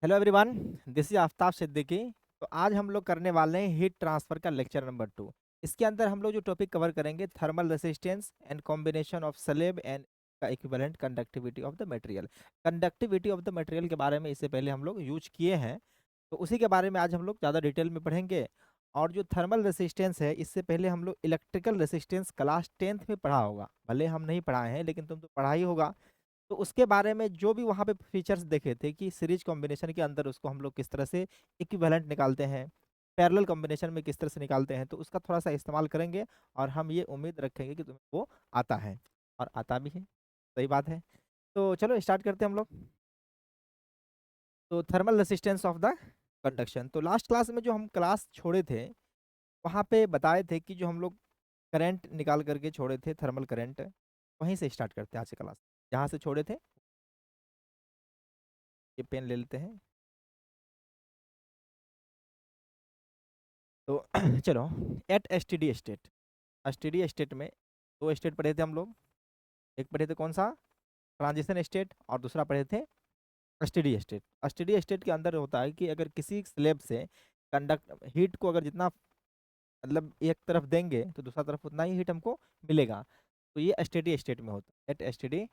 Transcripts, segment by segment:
Hello everyone, this is Aftab Siddiqui. तो आज हम लोग करने वाले हैं हीट ट्रांसफर का लेक्चर नंबर 2। इसके अंदर हम लोग जो टॉपिक कवर करेंगे, thermal resistance and combination of slab and का equivalent conductivity of the material. Conductivity of the material के बारे में इससे पहले हम लोग यूज किए हैं, तो उसी के बारे में आज हम लोग ज़्यादा डिटेल में पढ़ेंगे। और जो थर्मल रेसिस्टेंस है, इससे पहले हम लोग इलेक्ट्रिकल रेसिस्टेंस क्लास 10th में पढ़ा होगा, भले हम नहीं पढ़ाए हैं लेकिन तुम तो पढ़ा ही होगा। तो उसके बारे में जो भी वहाँ पे फीचर्स देखे थे कि सीरीज कॉम्बिनेशन के अंदर उसको हम लोग किस तरह से इक्विवेलेंट निकालते हैं, पैरेलल कॉम्बिनेशन में किस तरह से निकालते हैं, तो उसका थोड़ा सा इस्तेमाल करेंगे। और हम ये उम्मीद रखेंगे कि तुम्हें वो आता है, और आता भी है। सही बात है। तो चलो स्टार्ट करते हैं हम लोग। तो thermal resistance of the conduction, तो लास्ट क्लास में जो हम क्लास छोड़े थे, वहाँ पे बताए थे कि जो हम लोग करंट निकाल करके छोड़े थे, थर्मल करंट, वहीं से स्टार्ट करते हैं आज की क्लास। जहाँ से छोड़े थे, ये पेन ले लेते हैं। तो चलो, at STD state, STD state में दो स्टेट पढ़े थे हम लोग। एक पढ़े थे कौन सा, ट्रांजिशन स्टेट, और दूसरा पढ़े थे एसटीडी स्टेट। एसटीडी स्टेट के अंदर होता है कि अगर किसी स्लेब से कंडक्ट हीट को अगर जितना मतलब एक तरफ देंगे तो दूसरा तरफ उतना ही हीट हमको मिलेगा। तो ये एसटीडी स्टेट में होता है, एट एसटीडी।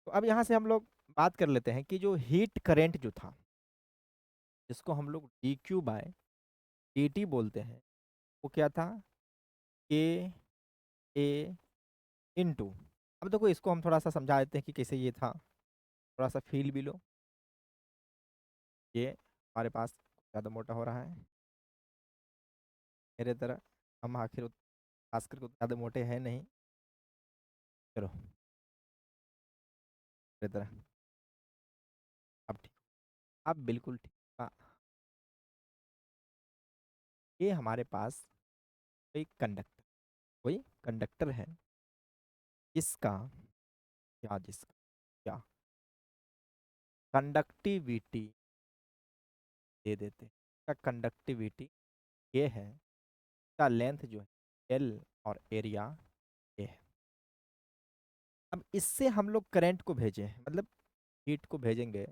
तो अब यहाँ से हम लोग बात कर लेते हैं कि जो हीट करेंट जो था, जिसको हम लोग D Q by D T बोलते हैं, वो क्या था, के ए इनटू। अब देखो, इसको हम थोड़ा सा समझा देते हैं कि कैसे ये था, थोड़ा सा फील भी लो। ये हमारे पास ज़्यादा मोटा हो रहा है मेरे तरह, हम आखिर खास करके ज़्यादा मोटे हैं नहीं। चलो, मेरे तरह। अब ठीक, अब बिल्कुल ठीक। हाँ, ये हमारे पास कोई कंडक्टर है, जिसका जिसका क्या कंडक्टिविटी दे देते हैं। का कंडक्टिविटी ये है, का लेंथ जो है एल, और एरिया ए है। अब इससे हम लोग करंट को भेजें, मतलब हीट को भेजेंगे,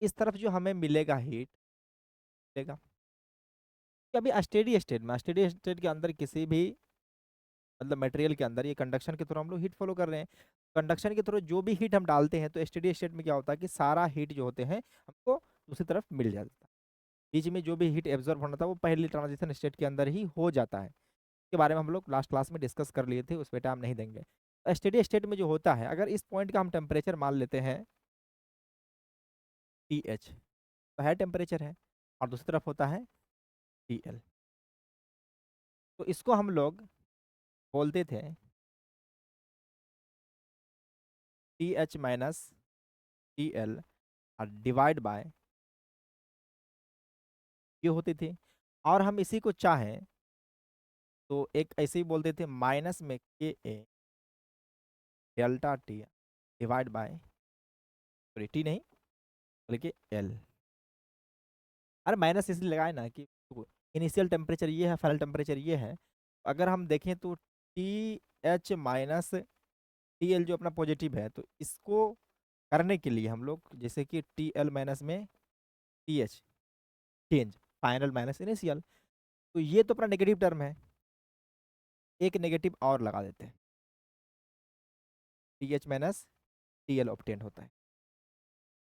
इस तरफ जो हमें मिलेगा हीट मिलेगा। कि अभी स्टेडी स्टेट के अंदर किसी भी मतलब मटेरियल के अंदर, ये कंडक्शन के थ्रू हम लोग हीट फॉलो कर रहे हैं। कंडक्शन के थ्रू जो भी हीट हम डालते हैं, तो स्टेडी स्टेट में क्या होता है कि सारा हीट जो होते हैं हमको दूसरी तरफ मिल जाता है। बीच में जो भी हीट एब्जॉर्ब होना था वो पहले ट्रांजिशन स्टेट के अंदर ही हो जाता है। इसके बारे में हम लोग लास्ट क्लास में डिस्कस कर लिए थे, उस पर टाइम नहीं देंगे। स्टेडी स्टेट में जो होता है, अगर इस पॉइंट का हम टेम्परेचर मान लेते हैं टी एच, तो है टेम्परेचर है, और दूसरी तरफ होता है टी एल। तो इसको हम लोग बोलते थे T H minus T L, और डिवाइड बाय ये होती थी। और हम इसी को चाहें तो एक ऐसे ही बोलते थे, माइनस में के A delta T divide by, sorry T नहीं बल्कि एल। अरे माइनस इसलिए लगाए ना कि इनिशियल टेम्परेचर ये है, फाइनल टेम्परेचर ये है। अगर हम देखें तो T H minus T L जो अपना पॉजिटिव है, तो इसको करने के लिए हम लोग जैसे कि टी एल माइनस में T H, change final minus initial, तो ये तो अपना नेगेटिव टर्म है, एक नेगेटिव और लगा देते हैं, T H minus T L obtain होता है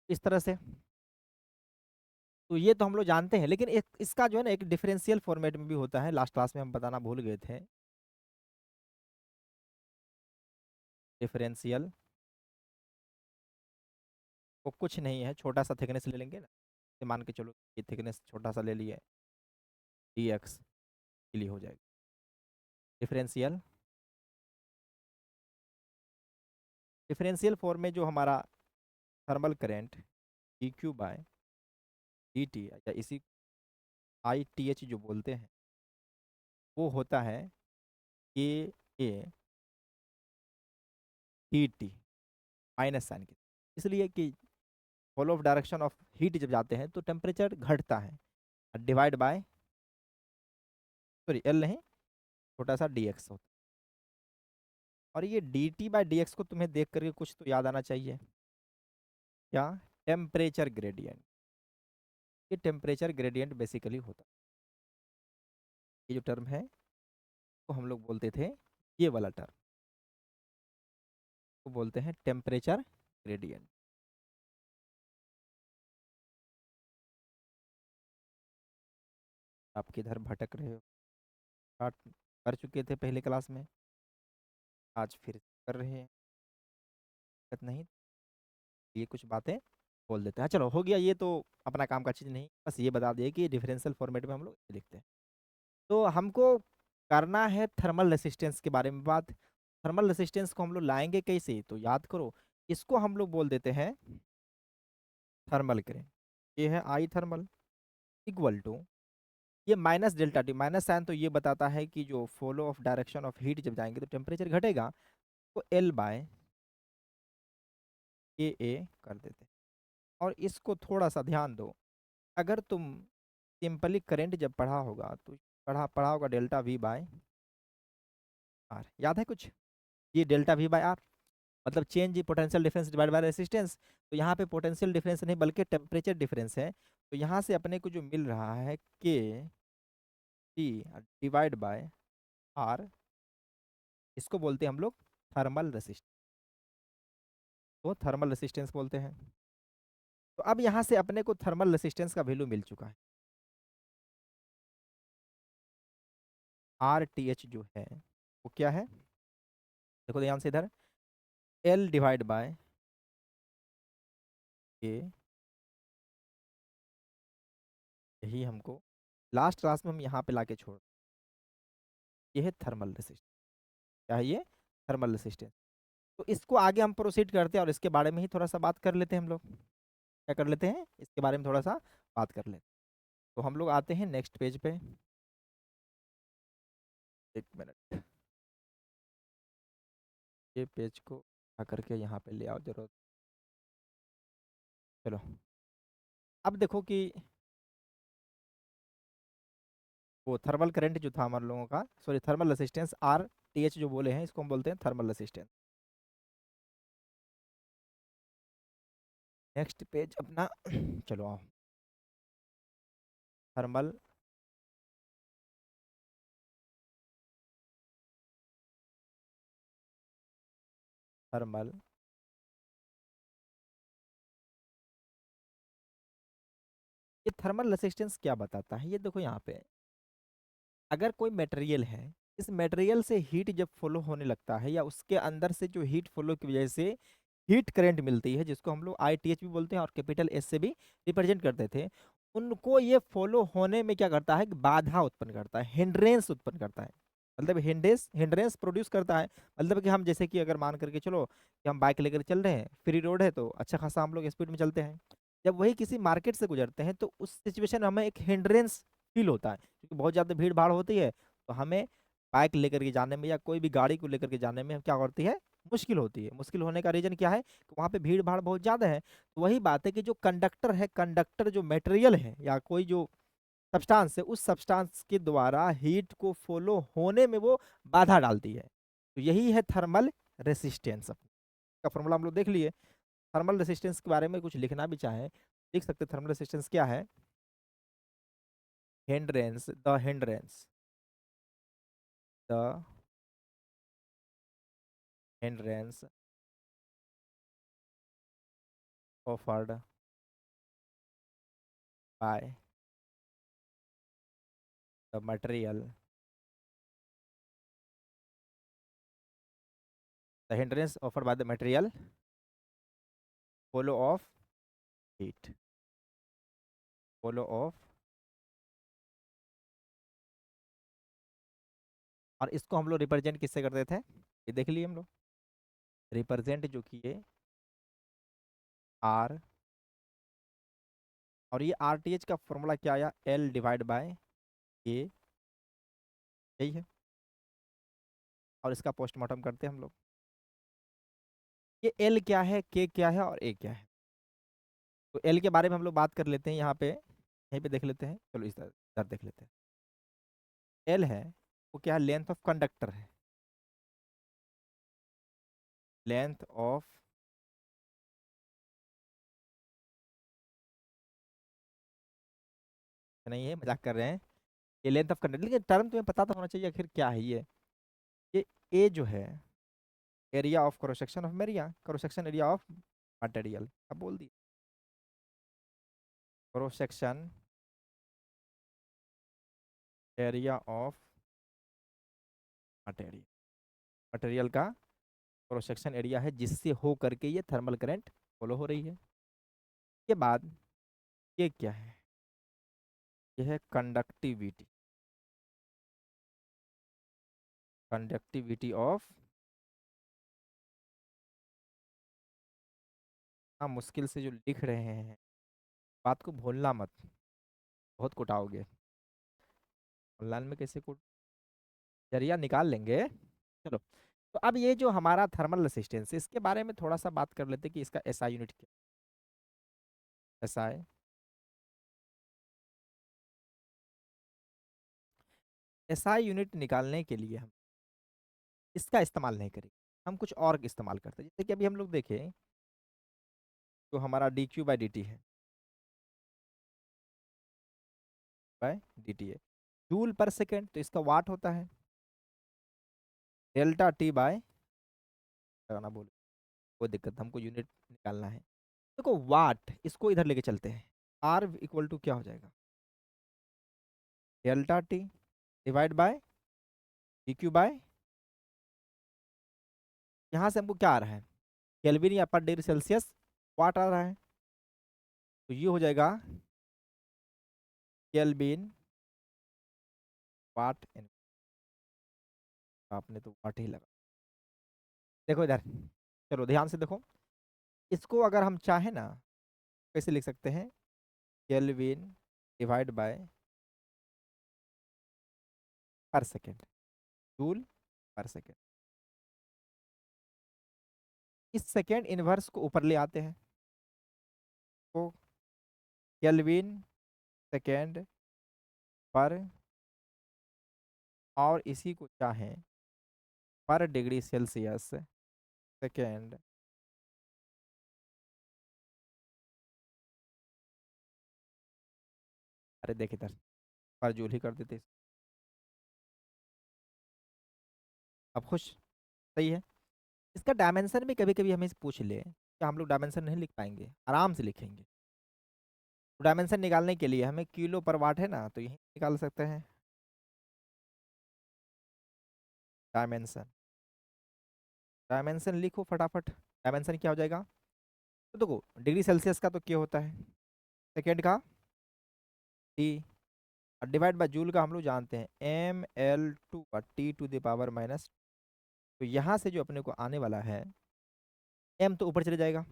इस तरह से। तो ये तो हम लोग जानते हैं, लेकिन एक इसका जो है ना एक डिफरेंशियल फॉर्मेट में भी होता है, लास्ट क्लास में हम बताना भूल गए थे। डिफरेंशियल वो कुछ नहीं है, छोटा सा थिकनेस ले लेंगे ना, ये मान के चलो ये थिकनेस छोटा सा ले लिए, डी एक्स के लिए हो जाएगा डिफरेंशियल। डिफरेंशियल फॉर्म में जो हमारा thermal current D Q by D T, या इसी आई टी एच जो बोलते हैं, वो होता है के A D T minus sign के, इसलिए कि follow of direction of heat जब जाते हैं तो टेम्परेचर घटता है, डिवाइड बाय, सॉरी एल नहीं, छोटा सा डी एक्स होता है। और ये D T by D x को तुम्हें देख करके कुछ तो याद आना चाहिए, क्या? Temperature gradient. ये टेम्परेचर ग्रेडियंट बेसिकली होता है, ये जो टर्म है वो हम लोग बोलते थे, ये वाला टर्म को बोलते हैं टेम्परेचर ग्रेडियंट। आप किधर भटक रहे हो? स्टार्ट कर चुके थे पहले क्लास में, आज फिर कर रहे हैं, दिक्कत नहीं। ये कुछ बातें बोल देते हैं, हाँ चलो हो गया, ये तो अपना काम का चीज़ नहीं, बस ये बता दिए कि डिफरेंशियल फॉर्मेट में हम लोग लिखते हैं। तो हमको करना है थर्मल रेसिस्टेंस के बारे में बात। थर्मल रेसिस्टेंस को हम लोग लाएंगे कैसे, तो याद करो, इसको हम लोग बोल देते हैं थर्मल करंट। ये है आई थर्मल इक्वल टू, ये minus delta T, minus sign तो ये बताता है कि जो follow of direction of heat जब जाएंगे तो टेम्परेचर घटेगा, तो एल बाय ए कर देते हैं। और इसको थोड़ा सा ध्यान दो, अगर तुम सिंपली करंट जब पढ़ा होगा तो पढ़ा पढ़ा होगा डेल्टा वी बाय आर, याद है कुछ? ये डेल्टा वी बाय आर मतलब change potential difference divide by resistance. तो यहाँ पे पोटेंशियल डिफरेंस नहीं बल्कि टेम्परेचर डिफरेंस है, तो यहाँ से अपने को जो मिल रहा है के टी डिवाइड बाय आर, इसको बोलते हैं हम लोग थर्मल रेसिस्टेंस, तो थर्मल रेसिस्टेंस बोलते हैं। तो अब यहाँ से अपने को थर्मल रेसिस्टेंस का वैल्यू मिल चुका है, आर टी एच जो है वो क्या है, देखो ध्यान से इधर, एल डिवाइड बाय ए, यही हमको लास्ट क्लास में हम यहाँ पे लाके छोड़, ये है थर्मल रेसिस्टेंस। क्या है ये? Thermal resistance. तो इसको आगे हम प्रोसीड करते हैं और इसके बारे में ही थोड़ा सा बात कर लेते हैं हम लोग, क्या कर लेते हैं, इसके बारे में थोड़ा सा बात कर लेते हैं। तो हम लोग आते हैं नेक्स्ट पेज पे, एक मिनट, ये पेज को आकर के यहाँ पे ले आओ जरूरत। चलो, अब देखो कि वो थर्मल करंट जो था हमारे लोगों का, sorry thermal resistance R T H जो बोले हैं, इसको हम बोलते हैं थर्मल रेसिस्टेंस। नेक्स्ट पेज अपना चलो आओ, थर्मल थर्मल ये थर्मल रेसिस्टेंस क्या बताता है, ये देखो यहाँ पे, अगर कोई मटेरियल है, इस मटेरियल से हीट जब फ्लो होने लगता है या उसके अंदर से जो हीट फ्लो की वजह से हीट करंट मिलती है, जिसको हम लोग आई टी एच भी बोलते हैं और कैपिटल एस से भी रिप्रेजेंट करते थे, उनको ये फॉलो होने में क्या करता है कि बाधा उत्पन्न करता है, हिंड्रेंस उत्पन्न करता है। मतलब हिंड्रेंस हिंड्रेंस प्रोड्यूस करता है, मतलब कि हम जैसे कि अगर मान करके चलो कि हम बाइक लेकर चल रहे हैं, फ्री रोड है तो अच्छा खासा हम लोग स्पीड में चलते हैं, जब वही किसी मार्केट से गुजरते हैं तो उस सिचुएशन में हमें एक हिंड्रेंस फील होता है, क्योंकि बहुत ज़्यादा भीड़ भाड़ होती है, तो हमें बाइक लेकर के जाने में या कोई भी गाड़ी को लेकर के जाने में क्या करती है, मुश्किल होती है। मुश्किल होने का रीजन क्या है कि वहाँ पे भीड़ भाड़ बहुत ज़्यादा है। तो वही बात है कि जो कंडक्टर है, कंडक्टर जो मटेरियल है या कोई जो सब्सटेंस है, उस सब्सटेंस के द्वारा हीट को फॉलो होने में वो बाधा डालती है, तो यही है थर्मल रेसिस्टेंस। का फॉर्मूला हम लोग देख लिए। थर्मल रेसिस्टेंस के बारे में कुछ लिखना भी चाहें लिख सकते। थर्मल रेसिस्टेंस क्या है? Hindrance, the hindrance, the hindrance offered by the material, the hindrance offered by the material follow of heat, follow of, और इसको हम लोग रिप्रेजेंट किससे करते थे, ये देख लिए हम लोग, रिप्रेजेंट जो किए आर, और ये आर टी एच का फॉर्मूला क्या आया, एल डिवाइड बाय ए, यही है। और इसका पोस्टमार्टम करते हैं हम लोग, ये एल क्या है, के क्या है और ए क्या है। तो एल के बारे में हम लोग बात कर लेते हैं, यहाँ पे यहीं पे देख लेते हैं, चलो इस तरह देख लेते हैं। एल है वो क्या है, लेंथ ऑफ कंडक्टर है, लेंथ ऑफ, नहीं है मजाक कर रहे हैं, ये लेंथ ऑफ कंडक्टर, लेकिन टर्म तुम्हें पता तो होना चाहिए आखिर क्या है ये ए जो है area of cross section of material, cross section area of material, अब बोल दिया cross section area of material, material का क्रॉस सेक्शन एरिया है जिससे हो करके ये थर्मल करंट फॉलो हो रही है। के बाद ये क्या है, ये है कंडक्टिविटी, कंडक्टिविटी ऑफ, हाँ मुश्किल से जो लिख रहे हैं बात को भूलना मत, बहुत कुटाओगे, ऑनलाइन में कैसे कुट, जरिया निकाल लेंगे। चलो, तो अब ये जो हमारा थर्मल रेसिस्टेंस है इसके बारे में थोड़ा सा बात कर लेते हैं कि इसका एसआई यूनिट क्या, एसआई, एसआई यूनिट निकालने के लिए हम इसका इस्तेमाल नहीं करेंगे, हम कुछ और इस्तेमाल करते हैं, जैसे कि अभी हम लोग देखें जो हमारा D Q by D T है, बाय डी टी है जूल पर सेकेंड, तो इसका वाट होता है डेल्टा टी बाय, ना बोले कोई दिक्कत, हमको यूनिट निकालना है। देखो वाट इसको इधर लेके चलते हैं, आर इक्वल टू क्या हो जाएगा, delta T divide by D Q by, यहाँ से हमको क्या आ रहा है केल्विन या पर डिग्री सेल्सियस वाट आ रहा है, तो ये हो जाएगा केल्विन वाट इन, आपने तो वाट ही लगा, देखो इधर, चलो ध्यान से देखो, इसको अगर हम चाहें ना कैसे लिख सकते हैं, केल्विन डिवाइड बाय पर सेकेंड, जूल पर सेकेंड, इस सेकेंड इनवर्स को ऊपर ले आते हैं, तो केल्विन सेकेंड पर, और इसी को चाहें पर डिग्री सेल्सियस सेकेंड, अरे देख इधर पर जूल ही कर देते, अब खुश, सही है। इसका डायमेंशन भी कभी कभी हमें पूछ ले क्या, हम लोग डायमेंशन नहीं लिख पाएंगे, आराम से लिखेंगे, तो डायमेंशन निकालने के लिए हमें किलो पर वाट है ना, तो यही निकाल सकते हैं डायमेंशन, डायमेंशन लिखो फटाफट, डायमेंशन क्या हो जाएगा, तो देखो डिग्री सेल्सियस का तो क्या होता है सेकेंड का टी, और डिवाइड बाय जूल का हम लोग जानते हैं ml2 का T to the power minus, तो यहाँ से जो अपने को आने वाला है m तो ऊपर चले जाएगा,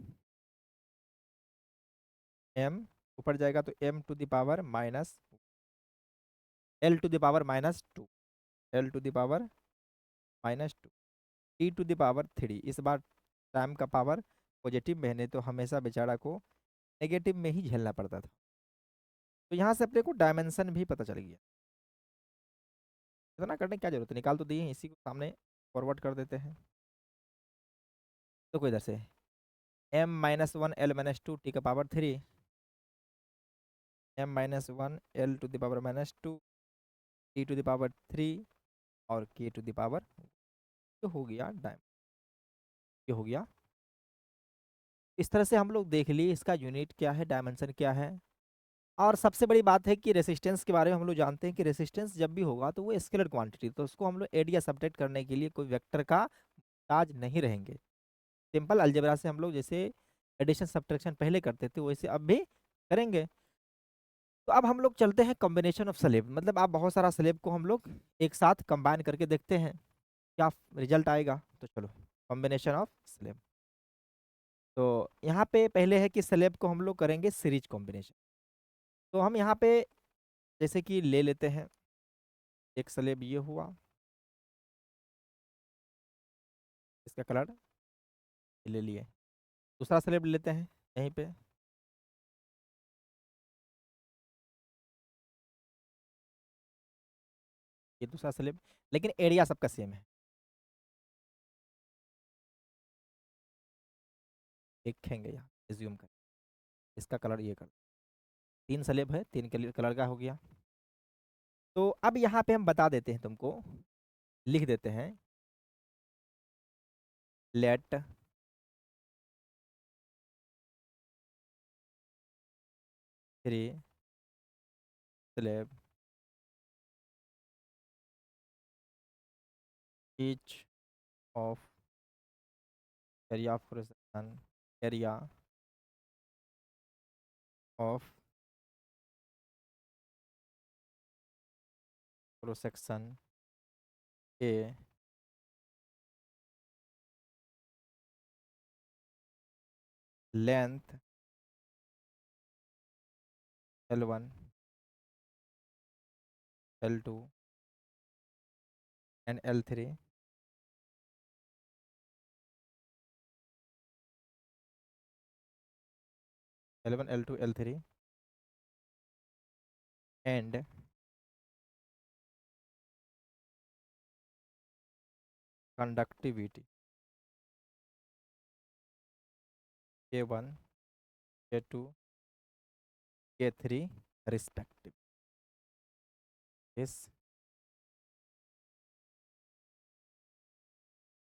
m ऊपर जाएगा तो m to the power minus l to the power minus two, l to the power minus two, T to the power three, इस बार टाइम का पावर पॉजिटिव में है, नहीं तो हमेशा बेचारा को नेगेटिव में ही झेलना पड़ता था, तो यहाँ से अपने को डायमेंशन भी पता चल गया, इतना करने की क्या जरूरत है, निकाल तो दिए हैं, इसी को सामने फॉरवर्ड कर देते हैं, तो कोई इधर से m-1 l-2 टी का power three, m-1 l to the power minus two, T to the power three, और k टू द पावर, तो हो गया डायम, ये हो गया, इस तरह से हम लोग देख लिए इसका यूनिट क्या है, डायमेंशन क्या है, और सबसे बड़ी बात है कि रेसिस्टेंस के बारे में हम लोग जानते हैं कि रेसिस्टेंस जब भी होगा तो वो स्केलर क्वांटिटी, तो उसको हम लोग एड या सबट्रैक्ट करने के लिए कोई वेक्टर का ताज नहीं रहेंगे, सिंपल अलजेब्रा से हम लोग जैसे एडिशन सब्ट्रैक्शन पहले करते थे वैसे अब भी करेंगे। तो अब हम लोग चलते हैं कॉम्बिनेशन ऑफ स्लेब, मतलब आप बहुत सारा स्लेब को हम लोग एक साथ कंबाइन करके देखते हैं क्या रिजल्ट आएगा, तो चलो कॉम्बिनेशन ऑफ स्लेब, तो यहाँ पे पहले है कि स्लेब को हम लोग करेंगे सीरीज कॉम्बिनेशन, तो हम यहाँ पे जैसे कि ले लेते हैं एक स्लेब ये हुआ, इसका कलर ले लिए, दूसरा स्लेब लेते हैं यहीं पे, ये दूसरा स्लेब, लेकिन एरिया सबका सेम है, लिखेंगे यहाँ, एज्यूम कर, इसका कलर ये कलर, 3 स्लेब है, 3 कलर का हो गया। तो अब यहाँ पे हम बता देते हैं तुमको, लिख देते हैं late three slab each of area of cross-section, area of cross section A length L1 L2 and L3 L1 L2 L3 and conductivity K1 K2 K3 respective। yes,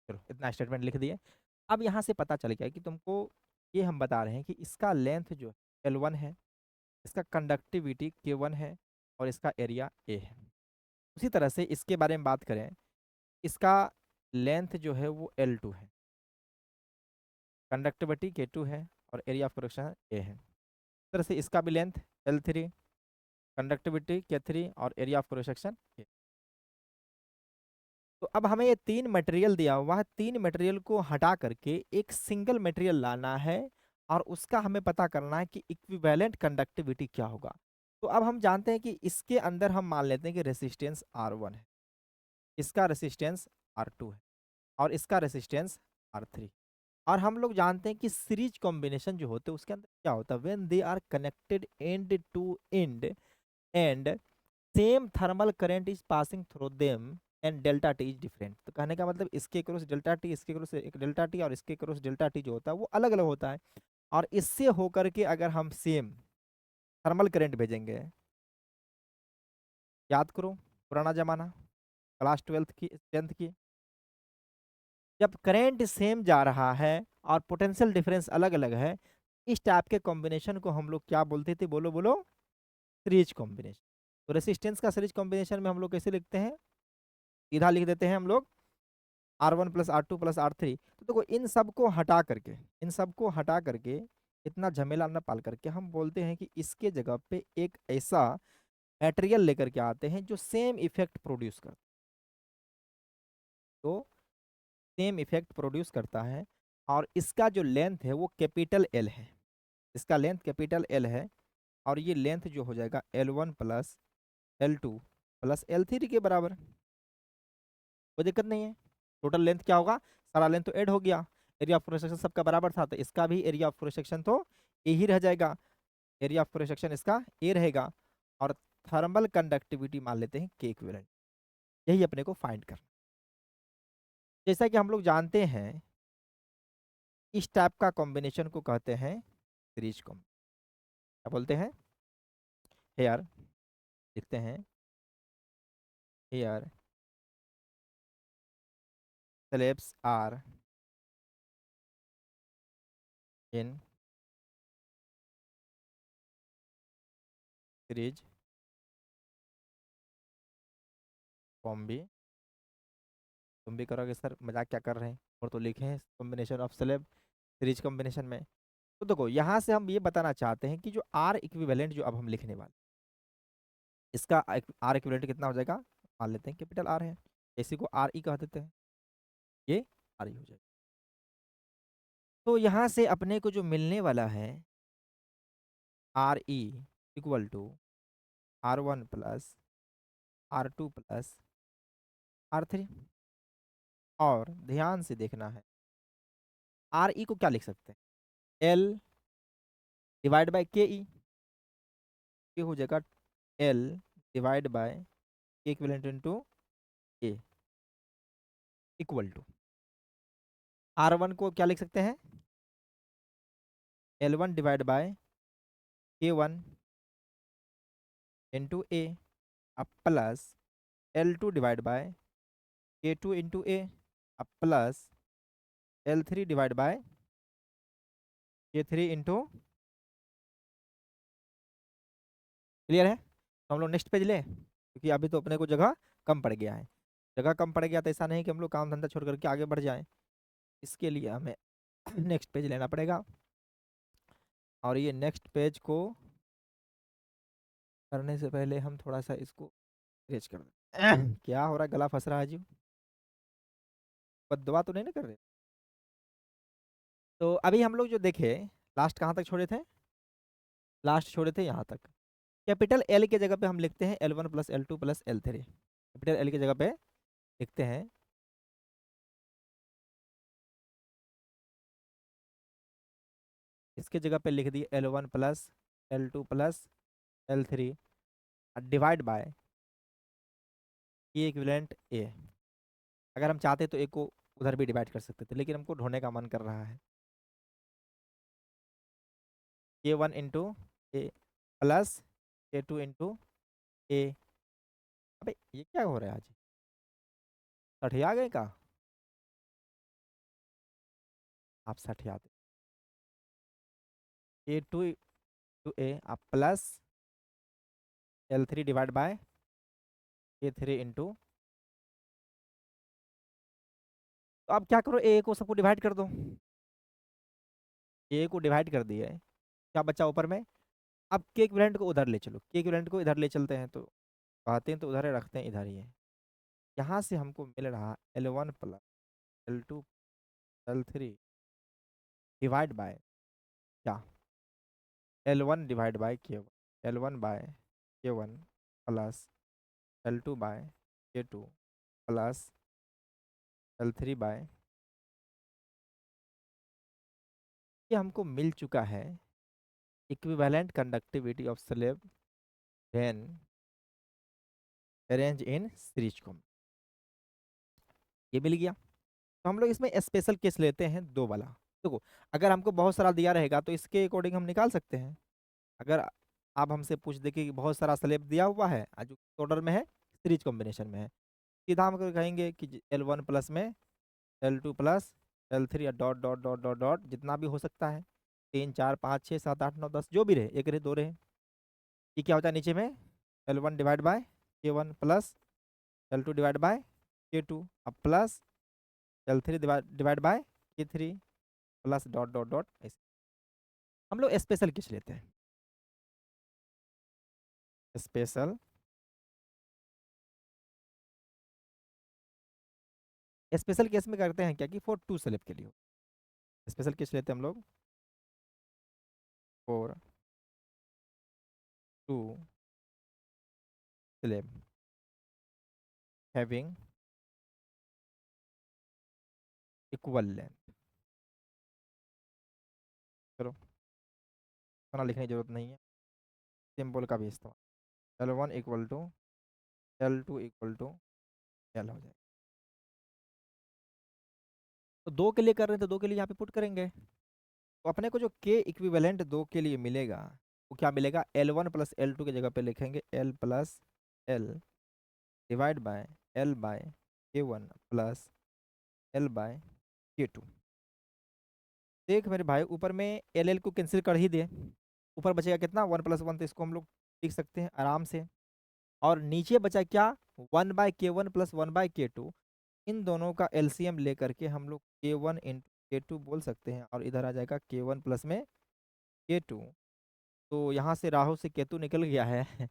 चलो इतना स्टेटमेंट लिख दिए। अब यहाँ से पता चल गया कि तुमको, ये हम बता रहे हैं कि इसका लेंथ जो L1 है, इसका कंडक्टिविटी K1 है और इसका एरिया A है। उसी तरह से इसके बारे में बात करें, इसका लेंथ जो है वो L2 है, कंडक्टिविटी K2 है और एरिया ऑफ प्रोडक्शन A है। इस तरह से इसका भी लेंथ L3, कंडक्टिविटी K3 और area of cross section A। तो अब हमें ये 3 मटेरियल दिया हुआ है, 3 मटेरियल को हटा करके एक सिंगल मटेरियल लाना है और उसका हमें पता करना है कि इक्विवेलेंट कंडक्टिविटी क्या होगा। तो अब हम जानते हैं कि इसके अंदर हम मान लेते हैं कि रेसिस्टेंस R1 है, इसका रेसिस्टेंस R2 है और इसका रेसिस्टेंस R3। और हम लोग जानते हैं कि सीरीज कॉम्बिनेशन जो होते हैं उसके अंदर क्या होता है, when they are connected end to end and same thermal current is passing through them and delta T is different. तो कहने का मतलब इसके क्रॉस डेल्टा टी, इसके क्रॉस एक डेल्टा टी और इसके क्रॉस डेल्टा टी जो होता है वो अलग अलग होता है। और इससे होकर के अगर हम सेम थर्मल करंट भेजेंगे, याद करो पुराना जमाना, क्लास 12th की 10th की, जब करंट सेम जा रहा है और पोटेंशियल डिफरेंस अलग अलग है, इस टाइप के कॉम्बिनेशन को हम लोग क्या बोलते थे, बोलो बोलो, सीरीज कॉम्बिनेशन। तो रेसिस्टेंस का सीरीज कॉम्बिनेशन में हम लोग कैसे लिखते हैं, सीधा लिख देते हैं हम लोग R1 plus R2 plus R3। तो देखो इन सब को हटा करके, इन सब को हटा करके, इतना झमेला न पाल करके हम बोलते हैं कि इसके जगह पे एक ऐसा मटेरियल लेकर के आते हैं जो सेम इफेक्ट प्रोड्यूस करता है। तो सेम इफेक्ट प्रोड्यूस करता है और इसका जो लेंथ है वो कैपिटल एल है, इसका लेंथ कैपिटल एल है और ये लेंथ जो हो जाएगा L1 plus L2 plus L3 के बराबर। कोई दिक्कत नहीं है, टोटल लेंथ क्या होगा, सारा लेंथ तो ऐड हो गया, एरिया ऑफ क्रॉस सेक्शन सबका बराबर था तो इसका भी एरिया ऑफ क्रॉस सेक्शन तो ए ही रह जाएगा, एरिया ऑफ क्रॉस सेक्शन इसका ए रहेगा। और थर्मल कंडक्टिविटी मान लेते हैं के इक्विवेलेंट, यही अपने को फाइंड करना। जैसा कि हम लोग जानते हैं इस टाइप का कॉम्बिनेशन को कहते हैं सीरीज कॉम्बिनेशन। क्या बोलते हैं, हेयर लिखते हैं, here slabs are in series combi. तुम भी करोगे सर मजाक क्या कर रहे हैं, और तो लिखे हैं combination of slab series combination में। तो देखो यहाँ से हम ये बताना चाहते हैं कि जो आर इक्विवेलेंट जो अब हम लिखने वाले, इसका आर इक्विवेलेंट कितना हो जाएगा, मान लेते हैं कैपिटल आर है, इसी को आर ई कह देते हैं, ये आर ई हो जाएगा। तो यहाँ से अपने को जो मिलने वाला है R E equal to R1 plus R2 plus R3। और ध्यान से देखना है आर ई को क्या लिख सकते हैं, एल डिवाइड बाय के ई, ये हो जाएगा L divide by K equivalent into A equal to R1 को क्या लिख सकते हैं, L1 divide by K1 into A अब plus L2 divide by K2 into A अब plus L3 divide by K3 into. Clear है? तो हम लोग नेक्स्ट पेज ले, क्योंकि अभी तो अपने को जगह कम पड़ गया है। जगह कम पड़ गया तो ऐसा नहीं कि हम लोग काम धंधा छोड़ करके आगे बढ़ जाएं, इसके लिए हमें नेक्स्ट पेज लेना पड़ेगा। और ये नेक्स्ट पेज को करने से पहले हम थोड़ा सा इसको रेज कर दें। क्या हो रहा है, गला फंस रहा है जी? बददुआ तो नहीं ना कर रहे? तो अभी हम लोग जो देखे, लास्ट कहाँ तक छोड़े थे? लास्ट छोड़े थे यहाँ तक। कैपिटल एल के जगह पे हम लिखते हैं L1 plus L2 plus L3। Capital L की जगह पे लिखते हैं इसके जगह पे लिख दिए L1 plus L2 plus L3 divide by A equivalent A. अगर हम चाहते तो ए को उधर भी डिवाइड कर सकते थे, लेकिन हमको ढूंढने का मन कर रहा है। K1 इंटू ए प्लस K2 इंटू ए। अबे ये क्या हो रहा है आज? सठिया गए का? आप सठिया दे। K2 इंटू ए आप plus L3 divide by K3 into. तो अब क्या करो, ए को सबको डिवाइड कर दो। ए को डिवाइड कर दिए, क्या बचा ऊपर में? अब के इक्विवेलेंट को उधर ले चलो, के इक्विवेलेंट को इधर ले चलते हैं, तो कहते हैं तो उधर ही रखते हैं, इधर ही है। यहाँ से हमको मिल रहा L1 plus L2 L3 divide by क्या? L1 divide by K1, L1 by K1 plus L2 by K2 plus L3 by. ये हमको मिल चुका है equivalent conductivity of slab when arrange in series को। ये मिल गया। तो हम लोग इसमें स्पेशल केस लेते हैं दो वाला। देखो, अगर हमको बहुत सारा दिया रहेगा तो इसके अकॉर्डिंग हम निकाल सकते हैं। अगर आप हमसे पूछ दे कि बहुत सारा स्लेब दिया हुआ है और जो ऑर्डर में है, सीरीज कॉम्बिनेशन में है, सीधा हम कहेंगे कि L1 प्लस में L2 प्लस L3 या dot dot dot dot dot जितना भी हो सकता है, 3 4 5 6 7 8 9 10 जो भी रहे, एक रहे दो रहे। ये क्या होता है नीचे में? L1 divide by K1 plus L2 divide by K2 अब plus L3 divide by K3 plus dot dot dot ऐसे। हम लोग स्पेशल केस लेते हैं। स्पेशल स्पेशल केस में करते हैं क्या कि फॉर टू स्लेब के लिए स्पेशल केस लेते हैं हम लोग, for two slab having equal length. चलो, खाना लिखने की जरूरत नहीं है, सिंबल का भी इस्तेमाल। L1 equal to L2 equal to L हो जाएगा। तो दो के लिए कर रहे हैं तो दो के लिए यहाँ पे पुट करेंगे, तो अपने को जो के इक्विवेलेंट दो के लिए मिलेगा वो क्या मिलेगा? L1 प्लस L2 की जगह पे लिखेंगे L plus L divide by L by K1 plus L by K2। देख मेरे भाई, ऊपर में L को कैंसिल कर ही दे, ऊपर बचेगा कितना? 1 + 1, तो इसको हम लोग लिख सकते हैं आराम से। और नीचे बचा क्या? 1/K1 plus 1/K2। इन दोनों का एलसीएम लेकर के हम लोग K1 इंटू K2 बोल सकते हैं, और इधर आ जाएगा K1 प्लस में K2। तो यहाँ से राहु से केतु निकल गया है।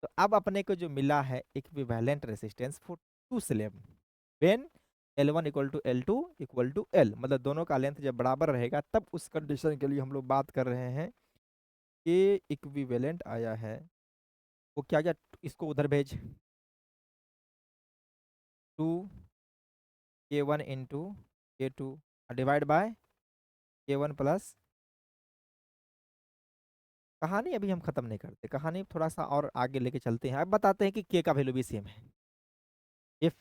तो अब अपने को जो मिला है equivalent resistance for two slab when L1 equal to L2 equal to L, मतलब दोनों का लेंथ जब बराबर रहेगा तब उस कंडीशन के लिए हम लोग बात कर रहे हैं कि इक्विवेलेंट आया है। वो क्या क्या? इसको उधर भेज, 2K1 into K2 divide by K1 plus. कहानी अभी हम खत्म नहीं करते, कहानी थोड़ा सा और आगे लेके चलते हैं। अब बताते हैं कि के का वैल्यू भी सेम है। If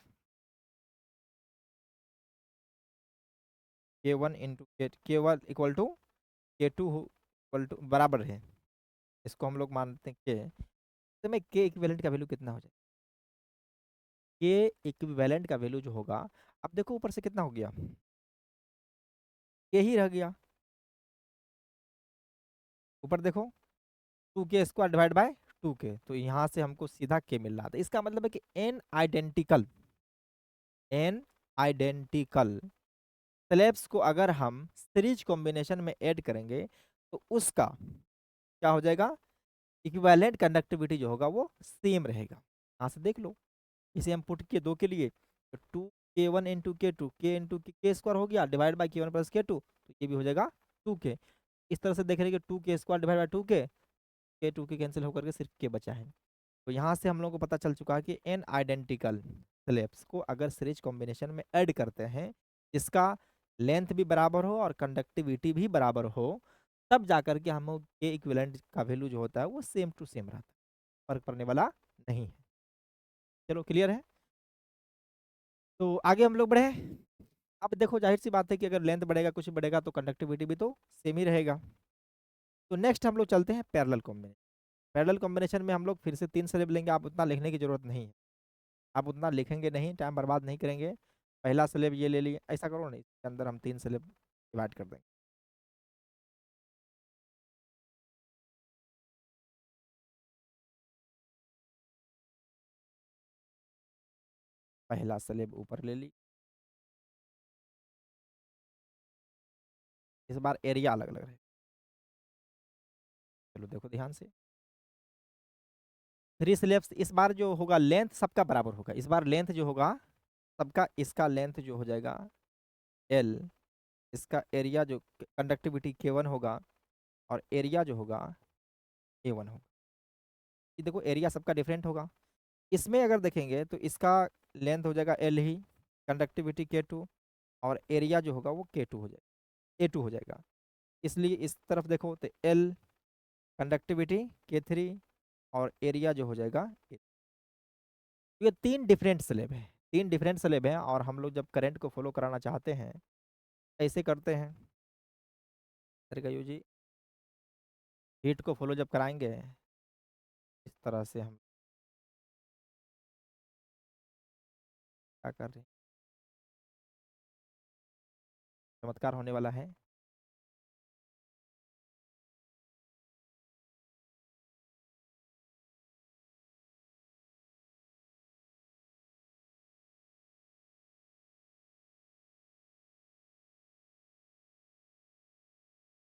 K1 into K1 equal to K2 equal to बराबर है, इसको हम लोग मानते हैं के, तो में के इक्विवेलेंट का वैल्यू कितना हो जाए, के इक्विवेलेंट का वैल्यू जो होगा, अब देखो ऊपर से कितना हो गया, के ही रह गया, ऊपर देखो 2k² डिवाइड बाय 2k, तो यहाँ से हमको सीधा के मिल रहा था। इसका मतलब है कि एन आइडेंटिकल स्लैब्स को अगर हम सीरीज कॉम्बिनेशन में ऐड करेंगे तो उसका क्या हो जाएगा, इक्विवेलेंट कंडक्टिविटी जो होगा वो सेम रहेगा। यहाँ से देख लो, इसे हम पुट किए दो के लिए, तो 2k1 × k2 k हो गया डिवाइड बाई k1 + k2, तो ये भी हो जाएगा 2k। इस तरह से देख रहे हैं कि 2k² divide by 2k, k cancel होकर के सिर्फ k बचा है। तो यहाँ से हम लोगों को पता चल चुका है कि एन आइडेंटिकल स्लैब्स को अगर सीरीज कॉम्बिनेशन में ऐड करते हैं, इसका लेंथ भी बराबर हो और कंडक्टिविटी भी बराबर हो, तब जाकर के हम के इक्विवेलेंट का वैल्यू जो होता है वो सेम टू सेम रहता है, फर्क पड़ने वाला नहीं है। चलो क्लियर है, तो आगे हम लोग बढ़े। अब देखो जाहिर सी बात है कि अगर लेंथ बढ़ेगा कुछ बढ़ेगा तो कंडक्टिविटी भी तो सेम ही रहेगा। तो नेक्स्ट हम लोग चलते हैं पैरेलल कॉम्बिनेशन। पैरेलल कॉम्बिनेशन में हम लोग फिर से 3 स्लेब लेंगे, आप उतना लिखने की जरूरत नहीं है, आप उतना लिखेंगे नहीं, टाइम बर्बाद नहीं करेंगे। पहला स्लेब ये ले लिए, ऐसा करो नहीं, इसके अंदर हम 3 स्लेब डिवाइड कर देंगे। पहला स्लेब ऊपर ले ली, इस बार एरिया अलग अलग है, चलो देखो ध्यान से। 3 स्लेब्स, इस बार जो होगा लेंथ सबका बराबर होगा, इस बार लेंथ जो होगा सबका, इसका लेंथ जो हो जाएगा L, इसका एरिया जो कंडक्टिविटी K1 होगा और एरिया जो होगा A1 होगा। ये देखो एरिया सबका डिफरेंट होगा, इसमें अगर देखेंगे तो इसका लेंथ हो जाएगा L ही, कंडक्टिविटी K2 और एरिया जो होगा वो K2 हो जाएगा, A2 हो जाएगा। इसलिए इस तरफ देखो तो L, कंडक्टिविटी K3 और एरिया जो हो जाएगा A2। ये 3 डिफरेंट स्लेब है, 3 डिफरेंट स्लेब हैं, और हम लोग जब करंट को फॉलो कराना चाहते हैं ऐसे करते हैं, तरीका यू जी, हीट को फॉलो जब कराएंगे इस तरह से हम क्या कर रहे हैं, चमत्कार होने वाला है।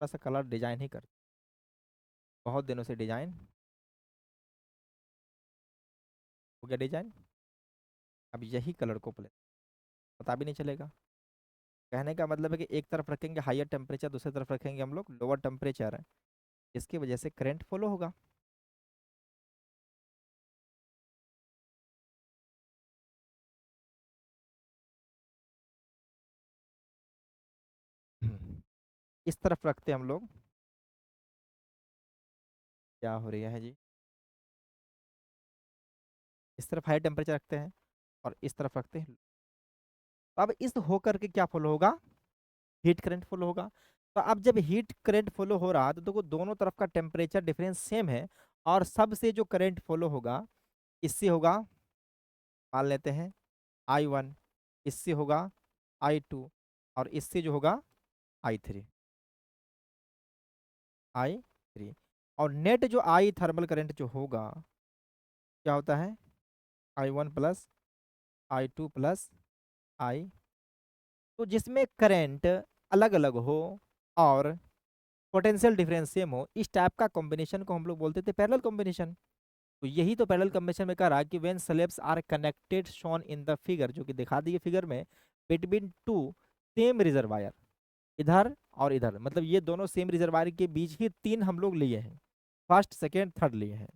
थोड़ा सा कलर डिजाइन ही कर, बहुत दिनों से डिजाइन हो गया डिजाइन, अब यही कलर को प्ले पता भी नहीं चलेगा। कहने का मतलब है कि एक तरफ रखेंगे हायर टेम्परेचर, दूसरी तरफ रखेंगे हम लोग लोअर टेम्परेचर, इसकी वजह से करंट फॉलो होगा। इस तरफ रखते हैं हम लोग, क्या हो रही है जी, इस तरफ हाई टेम्परेचर रखते हैं और इस तरफ रखते हैं, तो अब इस होकर के क्या फॉलो होगा, हीट करंट फॉलो होगा। तो अब जब हीट करंट फॉलो हो रहा तो देखो दोनों तरफ का टेम्परेचर डिफरेंस सेम है, और सबसे जो करंट फॉलो होगा इससे होगा, मान लेते हैं I1, इससे होगा I2, और इससे जो होगा I3, और नेट जो आई थर्मल करंट जो होगा क्या होता है, I1 + I2 + I, तो जिसमें करंट अलग अलग हो और पोटेंशियल डिफरेंस सेम हो, इस टाइप का कॉम्बिनेशन को हम लोग बोलते थे पैरेलल कॉम्बिनेशन। तो यही तो पैरेलल कॉम्बिनेशन में कह रहा है कि when slabs are connected shown in the figure, जो कि दिखा दिए फिगर में, बिटवीन टू सेम रिजर्वायर, इधर और इधर, मतलब ये दोनों सेम रिजर्वायर के बीच ही 3 हम लोग लिए हैं, फर्स्ट सेकेंड थर्ड लिए हैं।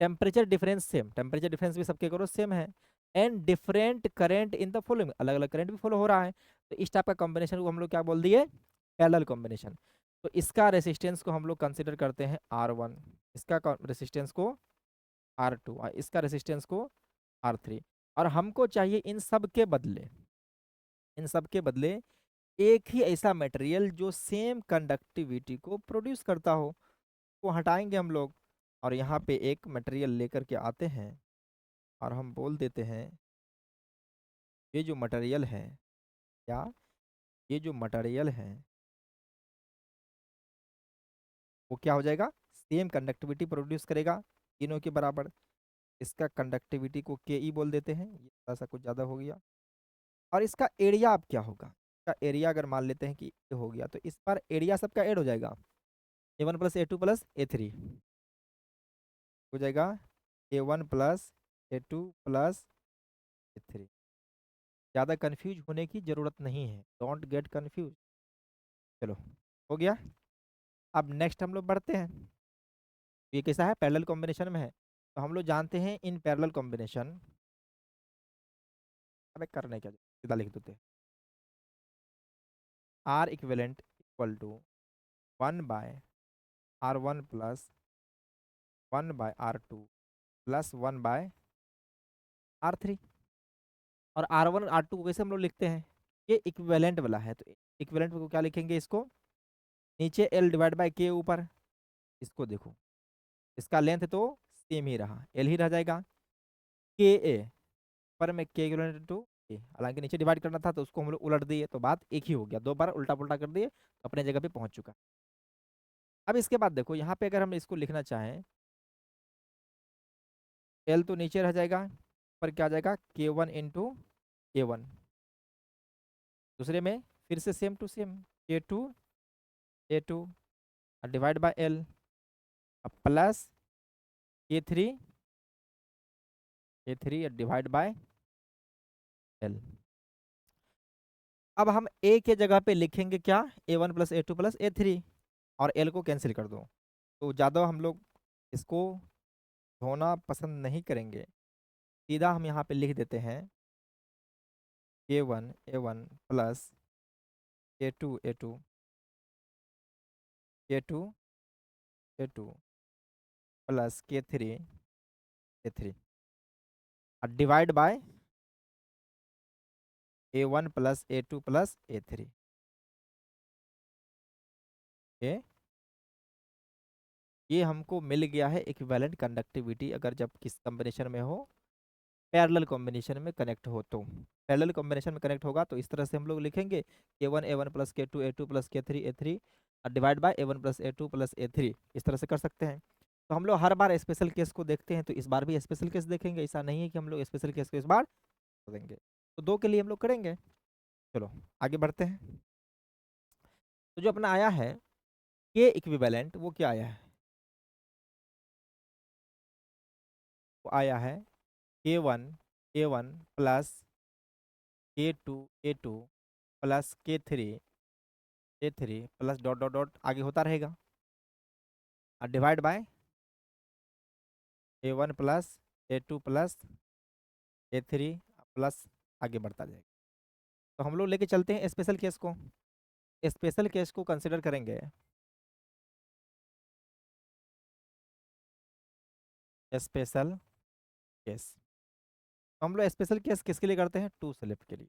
Temperature difference same, temperature difference भी सबके करो सेम है, and different current in the following, अलग अलग करंट भी फॉलो हो रहा है, तो इस टाइप का कॉम्बिनेशन को हम लोग क्या बोल दिए, पैरेलल कॉम्बिनेशन। तो इसका रेसिस्टेंस को हम लोग कंसिडर करते हैं R1, इसका रेसिस्टेंस को R2 और इसका रेसिस्टेंस को R3, और हमको चाहिए इन सब के बदले, इन सब के बदले एक ही ऐसा मटेरियल जो सेम कंडक्टिविटी को प्रोड्यूस करता हो, वो हटाएंगे हम लोग। और यहाँ पे एक मटेरियल लेकर के आते हैं और हम बोल देते हैं ये जो मटेरियल है, क्या, ये जो मटेरियल है वो क्या हो जाएगा, सेम कंडक्टिविटी प्रोड्यूस करेगा तीनों के बराबर। इसका कंडक्टिविटी को के ई बोल देते हैं, ये थोड़ा सा कुछ ज़्यादा हो गया। और इसका एरिया अब क्या होगा, इसका एरिया अगर मान लेते हैं कि ये हो गया, तो इस बार एरिया सबका ऐड हो जाएगा, A1 + A2 + A3 हो जाएगा, A1 + A2 + A3। ज़्यादा कंफ्यूज होने की ज़रूरत नहीं है, डोंट गेट कंफ्यूज। चलो, हो गया। अब नेक्स्ट हम लोग बढ़ते हैं। ये कैसा है, पैरेलल कॉम्बिनेशन में है। तो हम लोग जानते हैं इन पैरेलल कॉम्बिनेशन, अब एक करने क्या, सीधा लिख देते हैं, are equivalent equal to 1/R1 + 1/R2 + 1/R3। और R1 R2 को कैसे हम लोग लिखते हैं, ये इक्विवेलेंट वाला है, तो इक्विवेलेंट को क्या लिखेंगे, इसको नीचे L/K ऊपर। इसको देखो, इसका लेंथ तो सेम ही रहा, L ही रह जाएगा। के ए पर में के इक्विवेलेंट टू ए, हालांकि नीचे डिवाइड करना था तो उसको हम लोग उलट दिए, तो बात एक ही हो गया, दो बार उल्टा पुल्टा कर दिए तो अपने जगह पे पहुंच चुका। अब इसके बाद देखो यहाँ पे अगर हम इसको लिखना चाहें, L तो नीचे रह जाएगा, पर क्या आ जाएगा, K1 × A1। दूसरे में फिर से same to same, K2 A2 divide by L, अब plus K3 divide by L। अब हम A के जगह पे लिखेंगे क्या, A1 + A2 + A3, और L को कैंसिल कर दो। तो ज़्यादा हम लोग इसको धोना पसंद नहीं करेंगे, सीधा हम यहाँ पे लिख देते हैं K1 A1 + K2 A2 K2 A2 + K3 A3 और divide bye A1 + A2 + A3। ये हमको मिल गया है इक्विवेलेंट कंडक्टिविटी, अगर जब किस कॉम्बिनेशन में हो, पैरेलल कॉम्बिनेशन में कनेक्ट हो। तो पैरेलल कॉम्बिनेशन में कनेक्ट होगा तो इस तरह से हम लोग लिखेंगे K1 A1 + K2 A2 + K3 A3 divide by A1 + A2 + A3, इस तरह से कर सकते हैं। तो हम लोग हर बार स्पेशल केस को देखते हैं, तो इस बार भी स्पेशल केस देखेंगे, ऐसा नहीं है कि हम लोग स्पेशल केस को इस बार कर देंगे। तो दो के लिए हम लोग करेंगे। चलो आगे बढ़ते हैं। तो जो अपना आया है के इक्विवेलेंट, वो क्या आया है, वो आया है K1 A1 + K2 A2 + K3 A3 plus dot dot dot आगे होता रहेगा, और divide bye A1 + A2 + A3 plus आगे बढ़ता जाएगा। तो हम लोग लेके चलते हैं स्पेशल केस को, स्पेशल केस को कंसिडर करेंगे। स्पेशल केस, तो हम लोग स्पेशल केस किसके लिए करते हैं, टू स्लिप के लिए,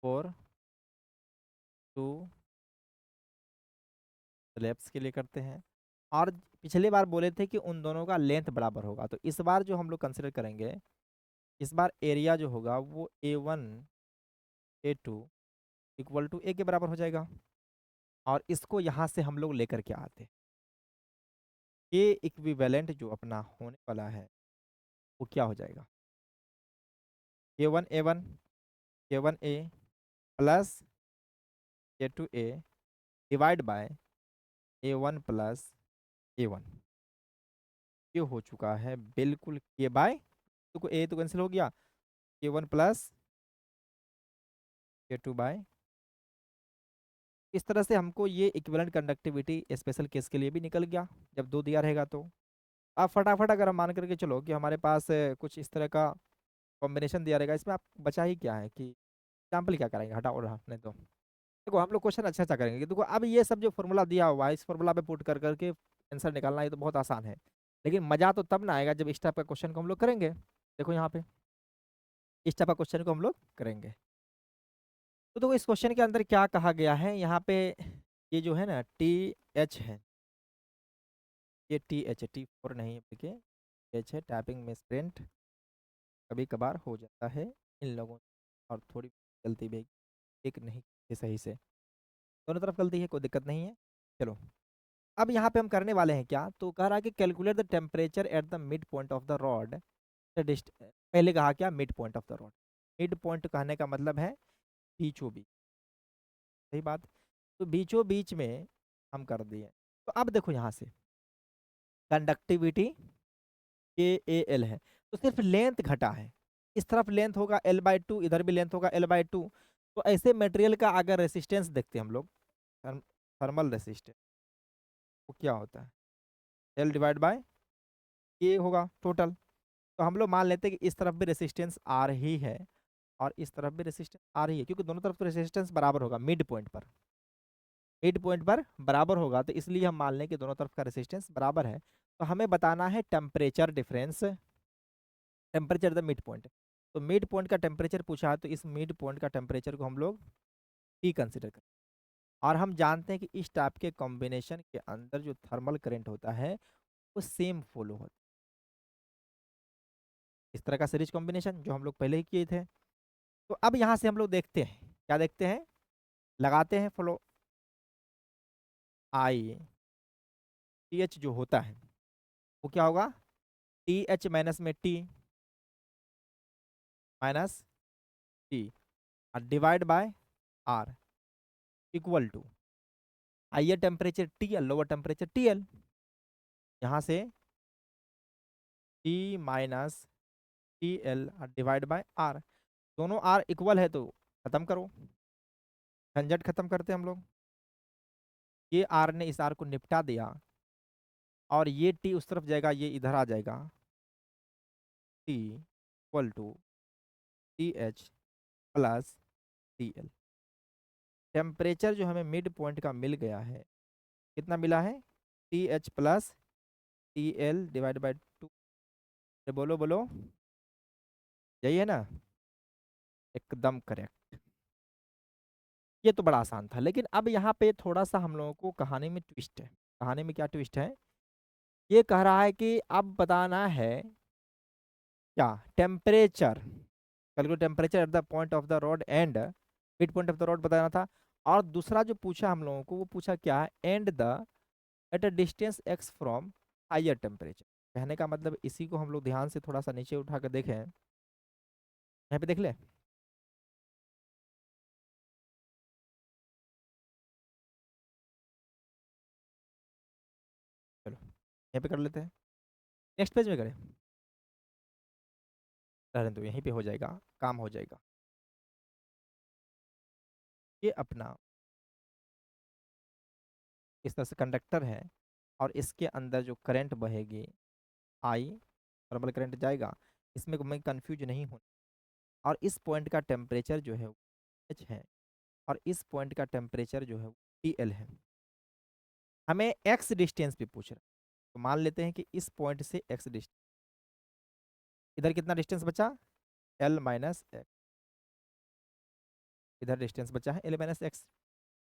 फॉर टू स्लिप्स के लिए करते हैं। और पिछली बार बोले थे कि उन दोनों का लेंथ बराबर होगा, तो इस बार जो हम लोग कंसिडर करेंगे, इस बार एरिया जो होगा वो A1 A2 = A के बराबर हो जाएगा। और इसको यहाँ से हम लोग लेकर के आते हैं, ये इक्विवेलेंट जो अपना होने वाला है वो क्या हो जाएगा, K1 A1 K1A + K2A divide by A1 + A1। ये हो चुका है बिल्कुल K/, तो A तो कैंसिल हो गया, K1 + K2/। इस तरह से हमको ये इक्विवेलेंट कंडक्टिविटी स्पेशल केस के लिए भी निकल गया, जब दो दिया रहेगा तो। आप फटाफट अगर हम मान करके चलो कि हमारे पास कुछ इस तरह का कॉम्बिनेशन दिया रहेगा, इसमें आप बचा ही क्या है कि एग्जाम्पल क्या करेंगे, हटाओ रहने दो। देखो हम लोग क्वेश्चन अच्छा अच्छा करेंगे, देखो अब ये सब जो फॉर्मूला दिया हुआ है, इस फॉर्मूला पे पुट कर करके आंसर निकालना, ये तो बहुत आसान है। लेकिन मजा तो तब ना आएगा जब इस टाइप का क्वेश्चन को हम लोग करेंगे। देखो यहाँ पे इस टाइप का क्वेश्चन को हम लोग करेंगे। तो देखो इस क्वेश्चन के अंदर क्या कहा गया है यहाँ पे, ये जो है ना टी एच है, ये टी एच है, T4 नहीं है, देखिए एच है, टाइपिंग में प्रिंट कभी कभार हो जाता है इन लोगों से, और थोड़ी गलती भी एक नहीं है सही से, दोनों तरफ गलती है, कोई दिक्कत नहीं है। चलो अब यहाँ पे हम करने वाले हैं क्या, तो कह रहा है कि calculate the temperature at the mid point of the rod. पहले कहा क्या, mid point of the rod, mid point कहने का मतलब है बीचों बीच, सही बात। तो बीचों बीच में हम कर दिए। तो अब देखो यहाँ से कंडक्टिविटी के ए एल है, तो सिर्फ लेंथ घटा है, इस तरफ लेंथ होगा L/2, इधर भी लेंथ होगा L/2। तो ऐसे मटेरियल का अगर रेसिस्टेंस देखते हैं हम लोग, थर्मल रेसिस्टेंस, वो क्या होता है, L/, ये होगा टोटल। तो हम लोग मान लेते हैं कि इस तरफ भी रेसिस्टेंस आ रही है और इस तरफ भी रेसिस्टेंस आ रही है, क्योंकि दोनों तरफ तो रेसिस्टेंस बराबर होगा मिड पॉइंट पर, मिड पॉइंट पर बराबर होगा, तो इसलिए हम मान लें कि दोनों तरफ का रेसिस्टेंस बराबर है। तो हमें बताना है temperature difference, temperature the mid point. तो मिड पॉइंट का टेम्परेचर पूछा है, तो इस मिड पॉइंट का टेम्परेचर को हम लोग टी कंसिडर करें। और हम जानते हैं कि इस टाइप के कॉम्बिनेशन के अंदर जो थर्मल करंट होता है वो सेम फॉलो होता है, इस तरह का सीरीज कॉम्बिनेशन जो हम लोग पहले ही किए थे। तो अब यहाँ से हम लोग देखते हैं, क्या देखते हैं, लगाते हैं फॉलो, आई टी एच जो होता है वो क्या होगा, टी एच माइनस में टी माइनस टी और divide by R equal to higher temperature T L, lower temperature T L, यहाँ से T minus T L divide by R, दोनों आर इक्वल है तो खत्म करो, झंझट खत्म करते हैं हम लोग। ये आर ने इस आर को निपटा दिया और ये टी उस तरफ जाएगा, ये इधर आ जाएगा, T equal to T H plus T L. Temperature जो हमें मिड पॉइंट का मिल गया है, कितना मिला है, T H plus T L divide by 2। बोलो बोलो, यही है ना, एकदम करेक्ट। ये तो बड़ा आसान था, लेकिन अब यहाँ पे थोड़ा सा हम लोगों को कहानी में ट्विस्ट है। कहानी में क्या ट्विस्ट है, ये कह रहा है कि अब बताना है क्या, temperature, calculate temperature at the point of the rod and mid point of the rod बताना था। और दूसरा जो पूछा हम लोगों को, वो पूछा क्या, and the at a distance x from higher temperature. कहने का मतलब इसी को हम लोग ध्यान से थोड़ा सा नीचे उठा कर देखें, यहाँ पे देख ले, चलो यहाँ पे कर लेते हैं, नेक्स्ट पेज में करें, रहने दो यहीं पे हो जाएगा, काम हो जाएगा। ये अपना इस तरह से कंडक्टर है और इसके अंदर जो करंट बहेगी आई, थर्मल करंट जाएगा, इसमें मैं कंफ्यूज नहीं हूँ। और इस पॉइंट का टेम्परेचर जो है एच है और इस पॉइंट का टेम्परेचर जो है टी एल है। हमें एक्स डिस्टेंस पे पूछ रहा है, तो मान लेते हैं कि इस पॉइंट से एक्स डिस्टेंस, इधर कितना डिस्टेंस बचा, एल माइनस एक्स, इधर डिस्टेंस बचा है एल माइनस एक्स।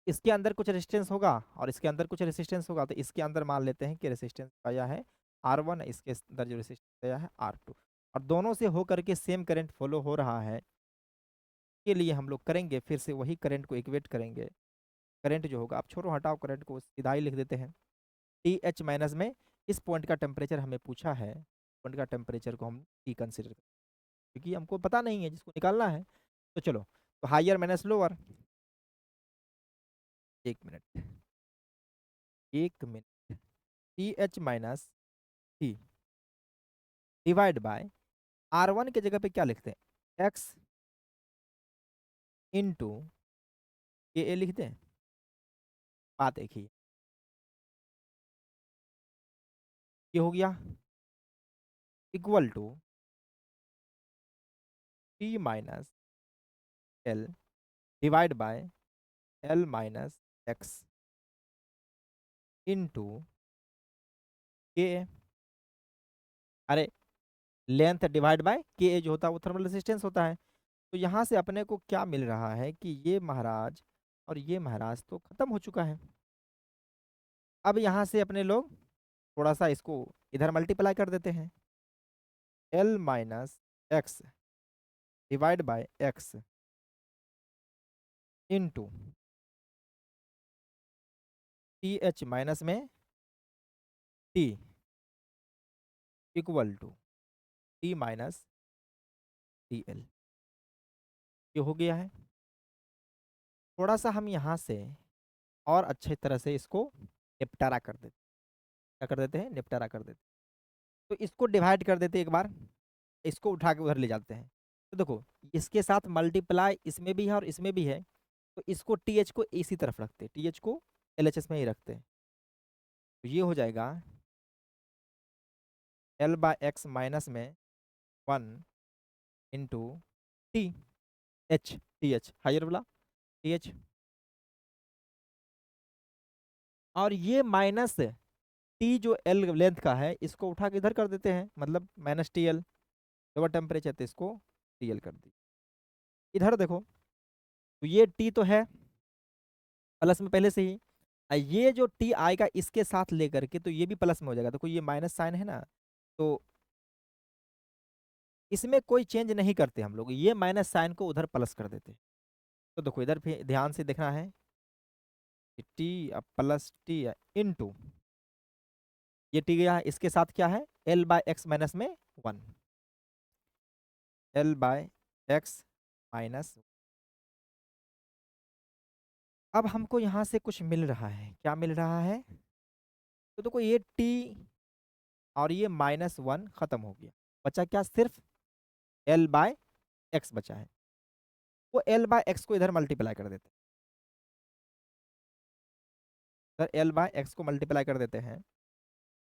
इसके अंदर कुछ रेजिस्टेंस होगा और इसके अंदर कुछ रेजिस्टेंस होगा, तो इसके अंदर मान लेते हैं कि रेजिस्टेंस आया है R1, इसके अंदर जो रेजिस्टेंस आया है R2, और दोनों से होकर के सेम करंट फॉलो हो रहा है। के लिए हम लोग करेंगे फिर से वही करंट को इक्वेट करेंगे। करंट जो होगा, आप छोड़ो हटाओ, करंट को सीधा ही लिख देते हैं, टी एच माइनस में इस पॉइंट का टेम्परेचर हमें पूछा है, पॉइंट का टेम्परेचर को हम टी कंसिडर करें, क्योंकि हमको पता नहीं है जिसको निकालना है। तो चलो, तो हाइयर माइनस लोअर, एक मिनट, एक minute, T H minus T divide bye R1 के जगह पे क्या लिखते हैं, एक्स इंटू के ए लिखते हैं, बात एक ही, ये हो गया equal to T minus L divide by L minus X into K A. अरे लेंथ डिवाइड बाय के ए जो होता है वो थर्मल रेजिस्टेंस होता है। तो यहाँ से अपने को क्या मिल रहा है कि ये महाराज और ये महाराज तो खत्म हो चुका है। अब यहाँ से अपने लोग थोड़ा सा इसको इधर मल्टीप्लाई कर देते हैं। L minus X divide by X into T H minus में T equal to T minus T L. ये हो गया है। थोड़ा सा हम यहाँ से और अच्छे तरह से इसको निपटारा कर देते। क्या कर देते हैं? निपटारा कर देते। तो इसको डिवाइड कर देते एक बार, इसको उठा के उधर ले जाते हैं। तो देखो इसके साथ मल्टीप्लाई इसमें भी है और इसमें भी है, तो इसको टी एच को इसी तरफ रखते हैं, टी एच को एल एच एस में ही रखते हैं। तो ये हो जाएगा एल बाय एक्स माइनस में 1 इंटू टी एच हायर वाला टी एच, और ये माइनस टी जो एल लेंथ का है इसको उठा के इधर कर देते हैं, मतलब minus T L. Lower temperature तो इसको टी एल कर दी। इधर देखो, तो ये टी तो है प्लस में पहले से ही, ये जो टी आएगा इसके साथ लेकर के तो ये भी प्लस में हो जाएगा। देखो ये माइनस साइन है ना, तो इसमें कोई चेंज नहीं करते हम लोग, ये माइनस साइन को उधर प्लस कर देते। तो देखो इधर भी ध्यान से देखना है, टी प्लस टी इंटू ये टी गया इसके साथ क्या है, एल बाय एक्स माइनस में 1, एल बाय एक्स माइनस। अब हमको यहाँ से कुछ मिल रहा है, क्या मिल रहा है? तो देखो ये टी और ये -1 खत्म हो गया, बचा क्या? सिर्फ एल बाय एक्स बचा है। वो एल बाय एक्स को इधर मल्टीप्लाई कर देते हैं, इधर एल बाय एक्स को मल्टीप्लाई कर देते हैं।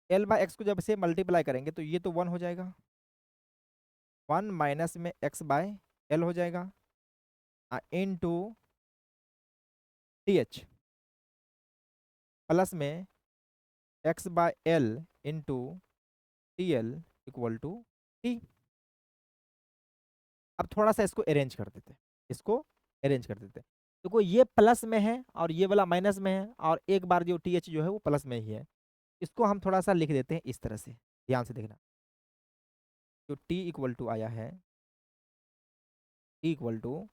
एल बाय एक्स को जब से मल्टीप्लाई करेंगे तो ये तो 1 हो जाएगा, 1 माइनस में एक्स बाय एल हो जाएगा into T H plus में X by L into T L equal to T. अब थोड़ा सा इसको अरेंज कर देते हैं, इसको अरेंज कर देते हैं। देखो ये प्लस में है और ये वाला माइनस में है, और एक बार जो टी एच जो है वो प्लस में ही है। इसको हम थोड़ा सा लिख देते हैं इस तरह से, ध्यान से देखना। जो टी इक्वल टू आया है, टी इक्वल टू,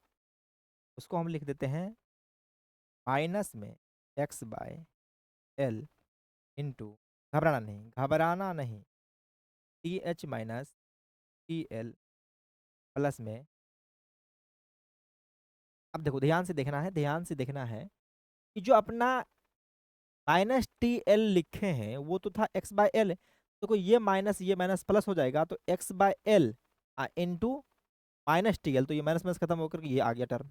उसको हम लिख देते हैं माइनस में एक्स बाय एल इंटू, घबराना नहीं, T H minus T L plus में। अब देखो ध्यान से देखना है, ध्यान से देखना है कि जो अपना माइनस टी एल लिखे हैं वो तो था एक्स बाय एल। देखो ये माइनस प्लस हो जाएगा, तो x by L into minus T L, तो ये माइनस माइनस खत्म होकर के ये आ गया टर्म।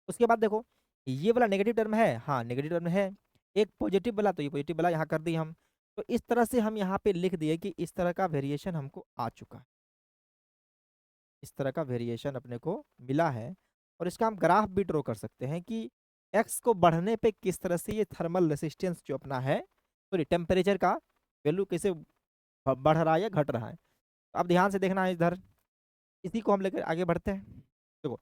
उसके बाद देखो ये वाला नेगेटिव टर्म है, हाँ नेगेटिव टर्म है, एक पॉजिटिव वाला, तो ये पॉजिटिव वाला यहाँ कर दिए हम। तो इस तरह से हम यहाँ पे लिख दिए कि इस तरह का वेरिएशन हमको आ चुका है, इस तरह का वेरिएशन अपने को मिला है। और इसका हम ग्राफ भी ड्रॉ कर सकते हैं कि एक्स को बढ़ने पे किस तरह से ये थर्मल रेसिस्टेंस जो अपना है, सॉरी टेम्परेचर का वैल्यू कैसे बढ़ रहा है या घट रहा है। तो अब ध्यान से देखना है इधर, इसी को हम लेकर आगे बढ़ते हैं। देखो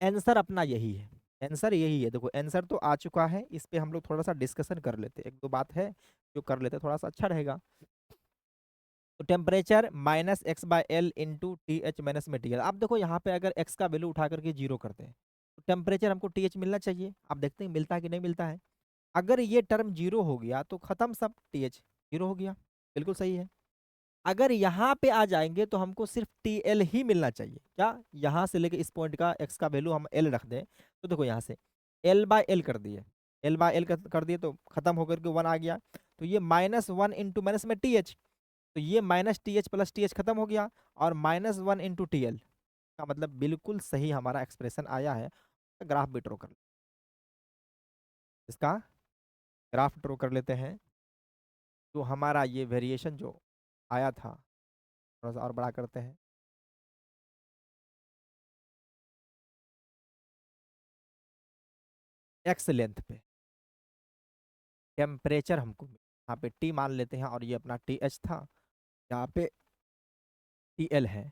आंसर अपना यही है, आंसर यही है। देखो आंसर तो आ चुका है, इस पे हम लोग थोड़ा सा डिस्कशन कर लेते हैं, एक दो बात है जो कर लेते हैं, थोड़ा सा अच्छा रहेगा। तो temperature minus x by L into T H minus में टी एल। अब देखो यहाँ पे अगर एक्स का वैल्यू उठा करके 0 करते हैं तो टेम्परेचर हमको टी एच मिलना चाहिए। आप देखते हैं मिलता है कि नहीं मिलता है। अगर ये टर्म 0 हो गया तो खत्म, सब टी एच 0 हो गया, बिल्कुल सही है। अगर यहाँ पे आ जाएंगे तो हमको सिर्फ टी एल ही मिलना चाहिए। क्या यहाँ से लेके इस पॉइंट का एक्स का वैल्यू हम एल रख दें, तो देखो यहाँ से एल बाय एल कर दिए, एल बाय एल कर दिए तो खत्म होकर के 1 आ गया। तो ये -1 इंटू माइनस में टी एच, तो ये minus T H plus T H खत्म हो गया, और -1 इंटू टी एल का मतलब बिल्कुल सही हमारा एक्सप्रेशन आया है। ग्राफ भी ड्रॉ कर, इसका ग्राफ ड्रॉ कर लेते हैं। तो हमारा ये वेरिएशन जो आया था, थोड़ा सा और बड़ा करते हैं। एक्स लेंथ पे टेम्परेचर हमको यहाँ पे टी मान लेते हैं, और ये अपना टी एच था, यहाँ पे टी एल है।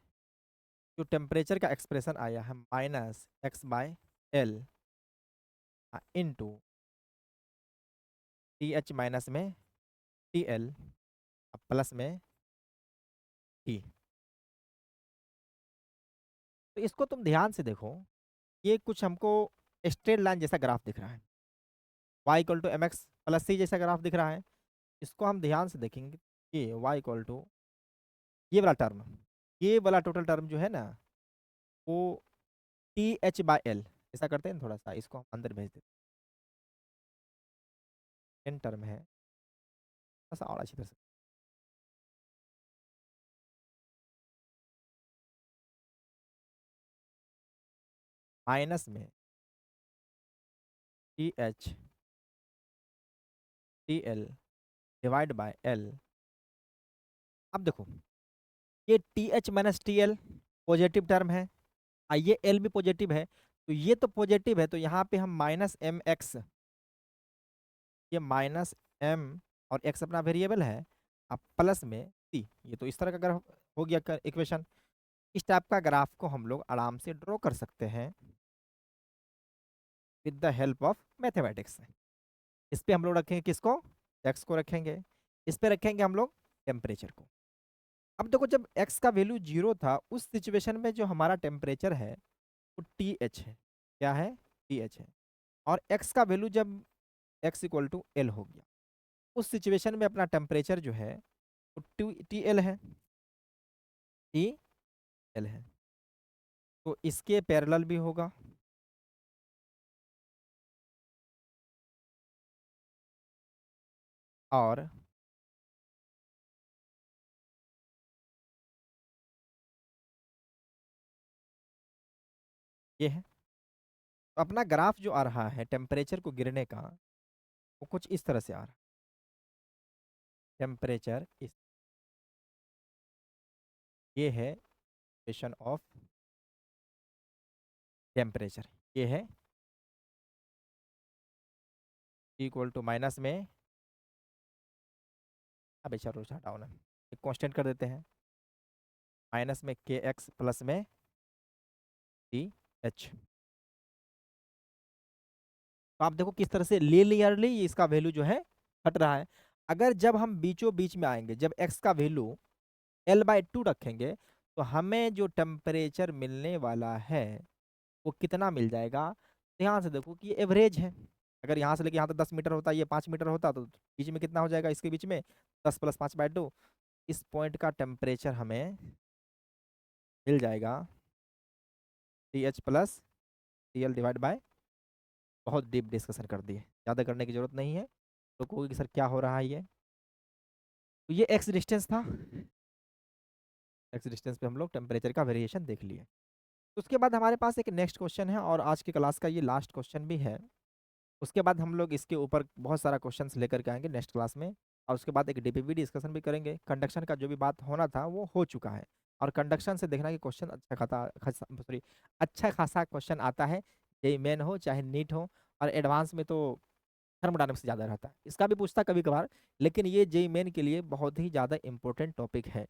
जो टेम्परेचर का एक्सप्रेशन आया है -x/L इंटू TH माइनस में TL प्लस में T। तो इसको तुम ध्यान से देखो, ये कुछ हमको स्ट्रेट लाइन जैसा ग्राफ दिख रहा है, y=mx+c जैसा ग्राफ दिख रहा है। इसको हम ध्यान से देखेंगे, ये y= ये वाला टर्म, ये वाला टोटल टर्म जो है ना, वो TH/L। ऐसा करते हैं ना, थोड़ा सा इसको हम अंदर भेज देते हैं, n टर्म है, थोड़ा सा और अच्छी तरह से माइनस में TH TL divide by L। अब देखो, ये TH-TL पॉजिटिव टर्म है, ये L भी पॉजिटिव है, तो ये तो पॉजिटिव है, तो यहाँ पे हम -mx, ये -m और x अपना वेरिएबल है, अब प्लस में c, ये तो इस तरह का ग्राफ हो गया इक्वेशन। इस टाइप का ग्राफ को हम लोग आराम से ड्रॉ कर सकते हैं with the help of mathematics. इस पे हम लोग रखेंगे किसको, x को रखेंगे, इस पे रखेंगे हम लोग टेम्परेचर को। अब देखो, जब x का वैल्यू 0 था, उस सिचुएशन में जो हमारा टेम्परेचर है वो TH है। क्या है? TH है। और x का वैल्यू जब x=L हो गया, उस सिचुएशन में अपना टेम्परेचर जो है वो TL है, TL है। तो इसके पैरेलल भी होगा, और ये है। तो अपना ग्राफ जो आ रहा है टेम्परेचर को गिरने का, वो कुछ इस तरह से आ रहा है। टेम्परेचर इस, ये है इक्वेशन ऑफ टेम्परेचर, ये है इक्वल टू माइनस में, अब चलो हटाओ ना, एक कांस्टेंट कर देते हैं, माइनस में KX प्लस में TH। तो आप देखो किस तरह से लीनियरली इसका वैल्यू जो है घट रहा है। अगर जब हम बीचों बीच में आएंगे, जब x का वैल्यू L/2 रखेंगे, तो हमें जो टेम्परेचर मिलने वाला है वो कितना मिल जाएगा। ध्यान से देखो कि ये एवरेज है। अगर यहाँ से लेके यहाँ तक 10 मीटर होता, ये 5 मीटर होता, तो बीच में कितना हो जाएगा, इसके बीच में 10 + 5/2। इस पॉइंट का टेम्परेचर हमें मिल जाएगा TH+TL डिवाइड बाय, बहुत डीप डिस्कशन कर दिए, ज़्यादा करने की जरूरत नहीं है। तो कोई कि सर क्या हो रहा है ये, तो ये एक्स डिस्टेंस था, एक्स डिस्टेंस पे हम लोग टेम्परेचर का वेरिएशन देख लिए। उसके बाद हमारे पास एक नेक्स्ट क्वेश्चन है, और आज की क्लास का ये लास्ट क्वेश्चन भी है। उसके बाद हम लोग इसके ऊपर बहुत सारा क्वेश्चंस लेकर के आएंगे नेक्स्ट क्लास में, और उसके बाद एक डीपीपी डिस्कशन भी करेंगे। कंडक्शन का जो भी बात होना था वो हो चुका है, और कंडक्शन से देखना कि क्वेश्चन अच्छा खासा क्वेश्चन आता है, चाहे मेन हो चाहे नीट हो, और एडवांस में तो थर्मोडायनामिक्स से ज़्यादा रहता है, इसका भी पूछता कभी कभार। लेकिन ये जेई मेन के लिए बहुत ही ज़्यादा इंपॉर्टेंट टॉपिक है,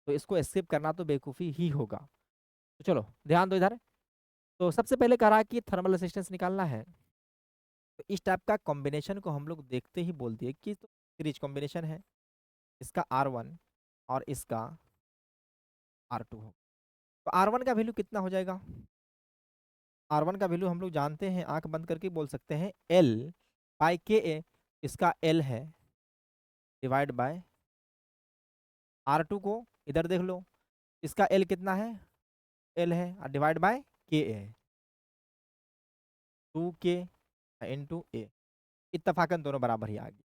तो इसको स्किप करना तो बेवकूफ़ी ही होगा। तो चलो ध्यान दो इधर। तो सबसे पहले कह रहा है कि थर्मल रेसिस्टेंस निकालना है, तो इस टाइप का कॉम्बिनेशन को हम लोग देखते ही बोल दिए कि तो सीरीज कॉम्बिनेशन है, इसका R1 और इसका R2 हो। तो R1 का वैल्यू कितना हो जाएगा, R1 का वैल्यू हम लोग जानते हैं, आंख बंद करके बोल सकते हैं L/KA, इसका L है, डिवाइड बाय R2 को इधर देख लो, इसका L कितना है, L है, और डिवाइड बाय KA है, 2K इंटू A। इत्तफाकन दोनों बराबर ही आ गए,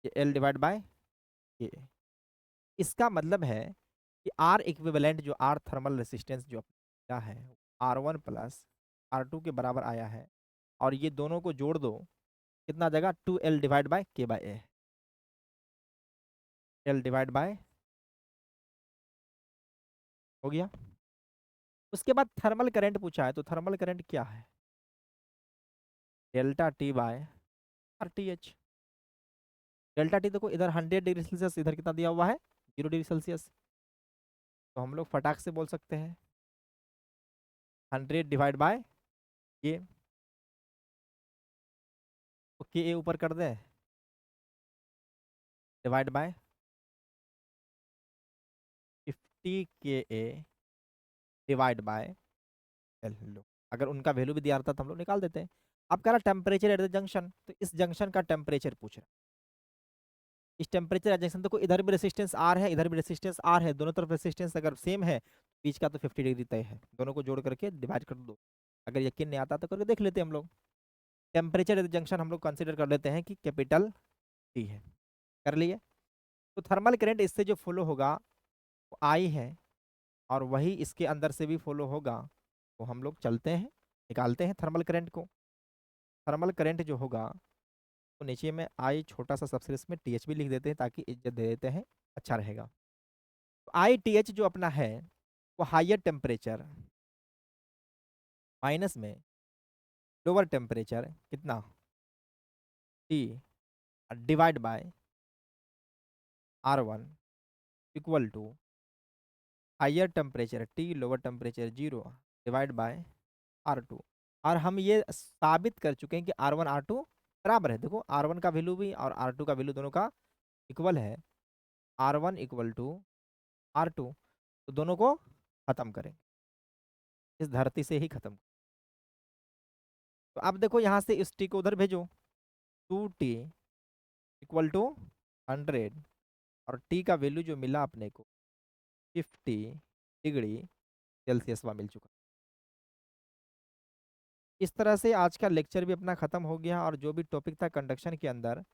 ये L डिवाइड बाय KA। इसका मतलब है कि R इक्विवेलेंट, जो R थर्मल रेसिस्टेंस जो क्या है, R1 + R2 के बराबर आया है, और ये दोनों को जोड़ दो, कितना आ जाएगा, 2L divide by K/A, L divide bye, हो गया। उसके बाद थर्मल करंट पूछा है, तो थर्मल करंट क्या है, ΔT/RTH। डेल्टा टी देखो, इधर 100 डिग्री सेल्सियस, इधर कितना दिया हुआ है, 0 डिग्री सेल्सियस। तो हम लोग फटाक से बोल सकते हैं 100 डिवाइड बाय ये, ओके ए ऊपर कर दें, डिवाइड बाय 50 के ए डिवाइड बाय एल। लो, अगर उनका वैल्यू भी दिया रहता तो हम लोग निकाल देते हैं। अब कह रहा टेम्परेचर एट द जंक्शन, तो इस जंक्शन का टेम्परेचर पूछ रहा है। इस टेम्परेचर एट जंक्शन, देखो इधर भी रेसिस्टेंस आर है, इधर भी रेसिस्टेंस आर है, दोनों तरफ रेसिस्टेंस अगर सेम है, बीच का तो 50 डिग्री तय है, दोनों को जोड़ करके डिवाइड कर दो। अगर यकीन नहीं आता तो करके देख लेते हैं हम लोग। टेम्परेचर एट द जंक्शन हम लोग कंसिडर कर लेते हैं कि कैपिटल टी है, कर लिए। तो थर्मल करंट इससे जो फॉलो होगा वो आई है, और वही इसके अंदर से भी फॉलो होगा, तो हम लोग चलते हैं, निकालते हैं थर्मल करंट को। थर्मल करंट जो होगा, तो नीचे में आई छोटा सा सबस्क्रिप्ट में टी एच भी लिख देते हैं ताकि इज्जत दे देते हैं, अच्छा रहेगा। तो आई टी एच जो अपना है वो हायर टेम्परेचर माइनस में लोअर टेम्परेचर कितना T divide by R one equal to higher temperature T lower temperature 0 divide by R two. और हम ये साबित कर चुके हैं कि आर वन आर टू बराबर है। देखो आर वन का वैल्यू भी और आर टू का वैल्यू दोनों का इक्वल है, R one equal to R two. तो दोनों को खत्म करें, इस धरती से ही खत्म। तो अब देखो यहाँ से इस टी को उधर भेजो, 2t इक्वल टू 100, और टी का वैल्यू जो मिला अपने को 50 डिग्री सेल्सियस मिल चुका। इस तरह से आज का लेक्चर भी अपना ख़त्म हो गया, और जो भी टॉपिक था कंडक्शन के अंदर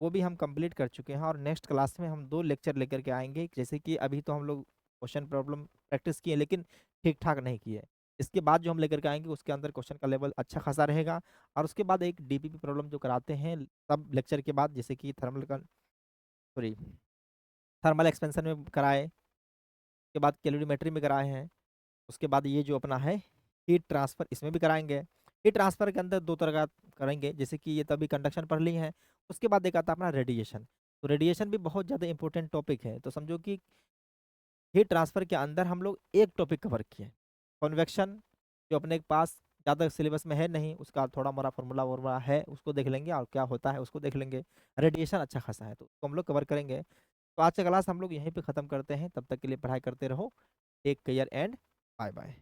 वो भी हम कंप्लीट कर चुके हैं। और नेक्स्ट क्लास में हम 2 लेक्चर लेकर के आएंगे। जैसे कि अभी तो हम लोग क्वेश्चन प्रॉब्लम प्रैक्टिस किए लेकिन ठीक ठाक नहीं किए, इसके बाद जो हम लेकर के आएंगे उसके अंदर क्वेश्चन का लेवल अच्छा खासा रहेगा। और उसके बाद एक डीपीपी प्रॉब्लम जो कराते हैं सब लेक्चर के बाद, जैसे कि थर्मल का सॉरी थर्मल एक्सपेंशन में कराए, उसके बाद कैलोरीमेट्री में कराए हैं, उसके बाद ये जो अपना है हीट ट्रांसफर इसमें भी कराएंगे। हीट ट्रांसफर के अंदर 2 तरह का करेंगे, जैसे कि ये तभी कंडक्शन पढ़ ली है। उसके बाद एक आता है अपना रेडिएशन। तो रेडिएशन भी बहुत ज़्यादा इंपॉर्टेंट टॉपिक है। तो समझो कि हीट ट्रांसफर के अंदर हम लोग एक टॉपिक कवर किए, कॉन्वेक्शन, जो अपने के पास ज़्यादा सिलेबस में है नहीं, उसका थोड़ा मोड़ा फॉर्मूला वॉर्मूला है, उसको देख लेंगे, और क्या होता है उसको देख लेंगे। रेडिएशन अच्छा खासा है तो उसको हम लोग कवर करेंगे। तो आज का क्लास हम लोग यहीं पे ख़त्म करते हैं, तब तक के लिए पढ़ाई करते रहो। Take care and bye bye.